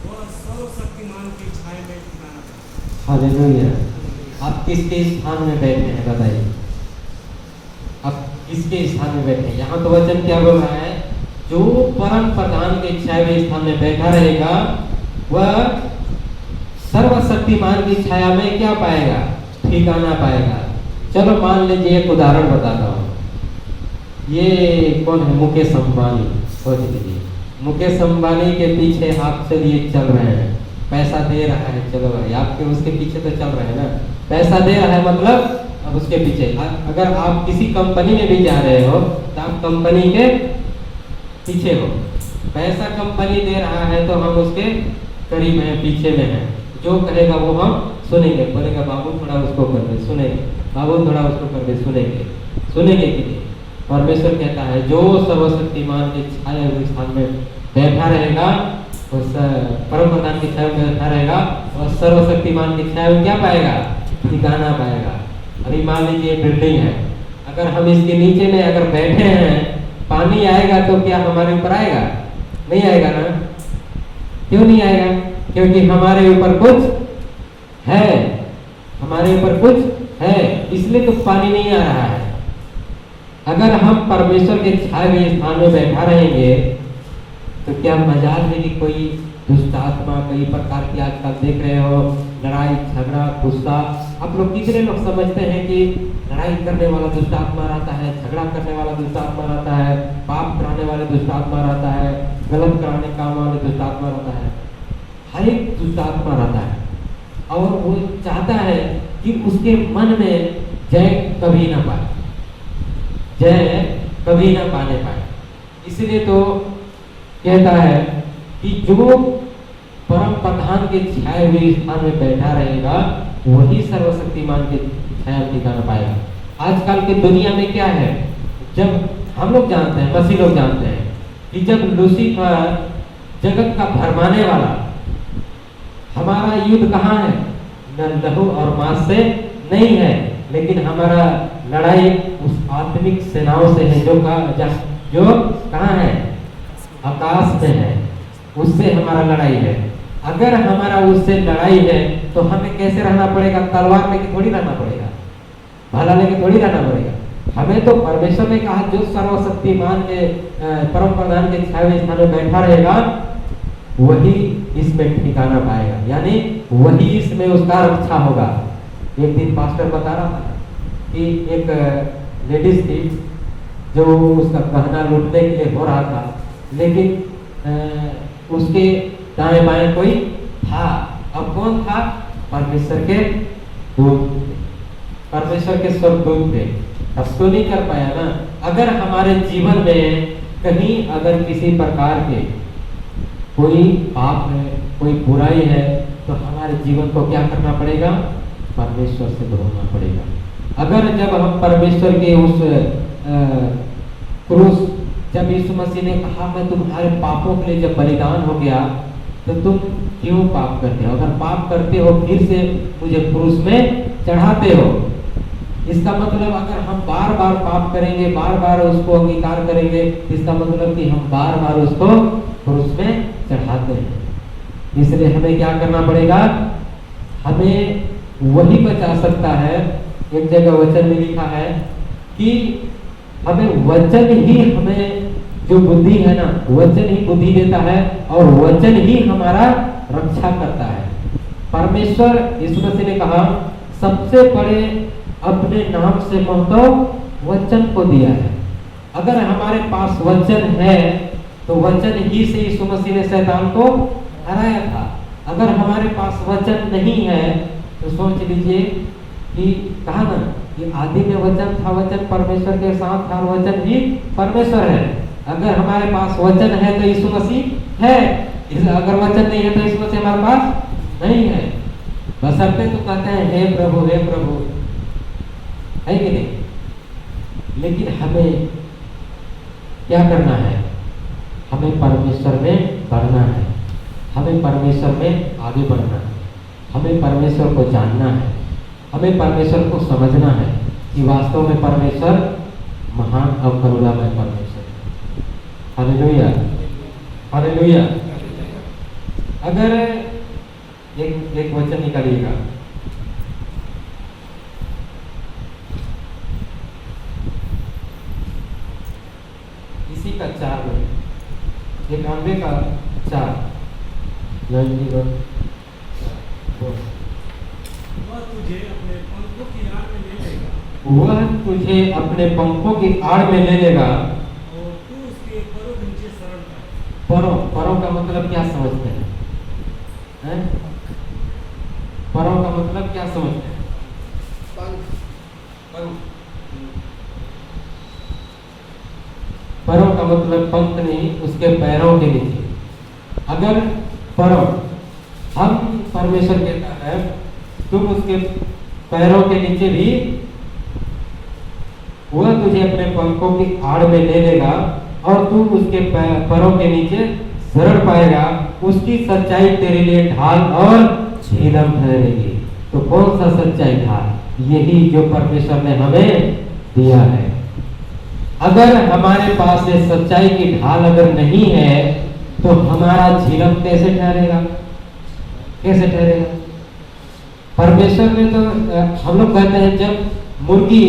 वह सर्वशक्तिमान की छाया में ठिकाना पाए। हालेलुया। आप किसके स्थान में बैठे हैं बताइए? आप किसके स्थान में बैठे हैं? यहाँ तो वचन क्या बोल रहा है? जो परम प्रधान के छाया स्थान में बैठा रहेगा वह सर्वशक्तिमान की छाया में क्या पाएगा? ठिकाना पाएगा। चलो मान लीजिए एक उदाहरण बताता हूँ। ये कौन है? मुकेश अंबानी। सोच लीजिए, मुकेश अंबानी के पीछे आप चलिए चल रहे हैं, पैसा दे रहा है, चलो भाई आपके उसके पीछे तो चल रहे हैं ना, पैसा दे रहा है मतलब अब उसके पीछे। अगर आप किसी कंपनी में भी जा रहे हो तो आप कंपनी के पीछे हो, पैसा कंपनी दे रहा है तो हम उसके करीब हैं, पीछे में हैं। जो कहेगा वो हम सुनेंगे। बोलेगा बाबू थोड़ा उसको कर दे, सुनेंगे। बाबू थोड़ा उसको कर दे, सुनेंगे। सुनेंगे कि नहीं? परमेश्वर कहता है जो सर्वशक्तिमान के छाया हुए स्थान में बैठा रहेगा, उस परम प्रधान की छाया में बैठा रहेगा और सर्वशक्तिमान की छाया में क्या पाएगा? ठिकाना पाएगा। अभी मान लीजिए बिल्डिंग है, अगर हम इसके नीचे में अगर बैठे हैं, पानी आएगा तो क्या हमारे ऊपर आएगा? नहीं आएगा ना। क्यों नहीं आएगा? क्योंकि हमारे ऊपर कुछ है, हमारे ऊपर कुछ है, इसलिए तो पानी नहीं आ रहा है। अगर हम परमेश्वर के छाए हुए स्थान में बैठा रहेंगे तो क्या मजाल है कि कोई दुष्ट आत्मा कई प्रकार की आजकल देख रहे हो, लड़ाई झगड़ा गुस्सा। आप लोग कितने लोग समझते हैं कि लड़ाई करने वाला दुष्ट आत्मा रहता है, झगड़ा करने वाला दुष्ट आत्मा रहता है, पाप कराने वाले दुष्ट आत्मा रहता है, गलत कराने काम वाले दुष्ट आत्मा रहता है। हर एक दुष्ट आत्मा रहता है और वो चाहता है कि उसके मन में जय कभी ना पाए, जय कभी ना पाने पाए। इसलिए तो कहता है कि जो परम प्रधान के छाए हुए स्थान में बैठा रहेगा वही सर्वशक्तिमान के छाया में ठिकाना पाएगा। आजकल के दुनिया में क्या है? जब हम लोग जानते हैं, मसीह लोग जानते हैं कि जब लूसीफर जगत का भरमाने वाला, हमारा युद्ध कहाँ है? न लहू और मांस से नहीं है, लेकिन हमारा लड़ाई उस आत्मिक सेनाओं से है जो कहाँ है? आकाश में है। उससे हमारा लड़ाई है। अगर हमारा उससे लड़ाई है तो हमें कैसे रहना पड़ेगा? तलवार लेके थोड़ी रहना पड़ेगा, भाला लेके थोड़ी रहना पड़ेगा। हमें तो परमेश्वर ने कहा जो सर्वशक्तिमान के परम प्रधान के छाए हुए स्थान में बैठा रहेगा वही इसमें ठिकाना पाएगा, यानी वही इसमें उसका रक्षा होगा। एक दिन पास्टर बता रहा था कि एक लेडीज थी जो उसका गहना लूटने के लिए हो रहा था, लेकिन उसके दाएं बाएं कोई था। अब कौन था? परमेश्वर के दूत, परमेश्वर के स्वर्गदूत थे। अब तो नहीं कर पाया ना। अगर हमारे जीवन में कहीं अगर किसी प्रकार के कोई पाप है, कोई बुराई है, तो हमारे जीवन को क्या करना पड़ेगा? परमेश्वर से धोना पड़ेगा। अगर जब हम परमेश्वर के उस क्रूस, जब यीशु मसीह ने कहा मैं तुम्हारे पापों के लिए जब बलिदान हो गया तो तुम क्यों पाप करते हो? अगर पाप करते हो फिर से मुझे क्रूस में चढ़ाते हो। इसका मतलब अगर हम बार बार पाप करेंगे, बार बार उसको अंगीकार करेंगे, इसका मतलब कि हम बार बार उसको क्रूस में चढ़ाते हैं। इसलिए हमें क्या करना पड़ेगा? हमें वही बचा सकता है। एक जगह वचन में लिखा है कि हमें वचन ही, हमें जो बुद्धि है ना, वचन ही बुद्धि देता है और वचन ही हमारा रक्षा करता है। परमेश्वर यीशु मसीह ने कहा सबसे बड़े अपने नाम से महत्व वचन को दिया है। अगर हमारे पास वचन है तो वचन ही से यीशु मसीह ने शैतान को हराया था। अगर हमारे पास वचन नहीं है तो सोच लीजिए कि कहा ना कि आदि में वचन था, वचन परमेश्वर के साथ था, वचन ही परमेश्वर है। अगर हमारे पास वचन है तो यीशु मसीह है, अगर वचन नहीं है तो यीशु मसीह हमारे पास नहीं है। बशर्ते तो कहते हैं हे प्रभु, हे प्रभु, है कि नहीं? लेकिन हमें क्या करना है? हमें परमेश्वर में बढ़ना है, हमें परमेश्वर में आगे बढ़ना है, हमें परमेश्वर को जानना है, हमें परमेश्वर को समझना है कि वास्तव में परमेश्वर महान और करुणामय परमेश्वर है। Hallelujah, hallelujah. अगर एक वचन निकालिएगा, इसी का 4 में 91 का 4 91 वह तुझे अपने पंखों की आड़ में ले लेगा वह तुझे अपने पंखों की आड़ में ले लेगा और तू उसके पैरों के नीचे शरण पाएगा। परों का मतलब क्या समझते हैं? परों का मतलब क्या समझते हैं? पंख। परों का मतलब पंख नहीं, उसके पैरों के नीचे। अगर परों, हम परमेश्वर कहता है तुम उसके पैरों के नीचे भी, वह तुझे अपने पंखों की आड़ में ले लेगा और तू उसके पैरों के नीचे शरण पाएगा। उसकी सच्चाई तेरे लिए ढाल और झीलम ठहरेगी। तो कौन सा सच्चाई ढाल? यही जो परमेश्वर ने हमें दिया है। अगर हमारे पास ये सच्चाई की ढाल अगर नहीं है तो हमारा झीलम कैसे ठहरेगा? कैसे ठहरेगा? परमेश्वर ने तो हम लोग कहते हैं जब मुर्गी